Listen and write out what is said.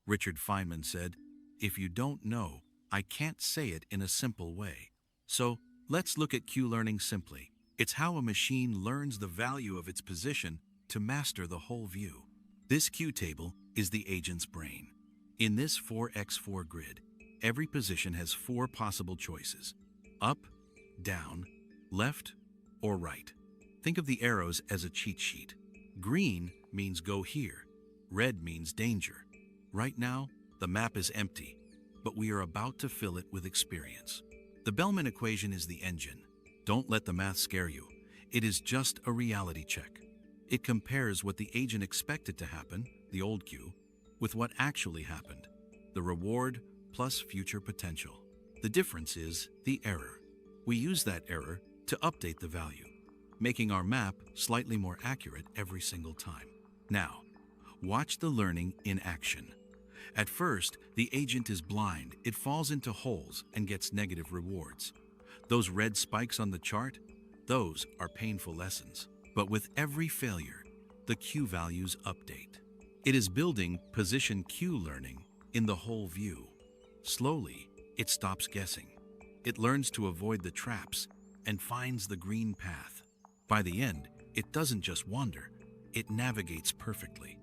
Richard Feynman said, "If you don't know, I can't say it in a simple way." So, let's look at Q learning simply. It's how a machine learns the value of its position to master the whole view. This Q table is the agent's brain. In this 4x4 grid, every position has 4 possible choices: up, down, left, or right. Think of the arrows as a cheat sheet. Green means go here. Red means danger. Right now, the map is empty, but we are about to fill it with experience. The Bellman equation is the engine. Don't let the math scare you. It is just a reality check. It compares what the agent expected to happen, the old Q, with what actually happened, the reward plus future potential. The difference is the error. We use that error to update the value, making our map slightly more accurate every single time. Now, watch the learning in action. At first, the agent is blind. It falls into holes and gets negative rewards. Those red spikes on the chart, those are painful lessons. But with every failure, the Q values update. It is building position Q learning in the whole view. Slowly, it stops guessing. It learns to avoid the traps and finds the green path. By the end, it doesn't just wander, it navigates perfectly.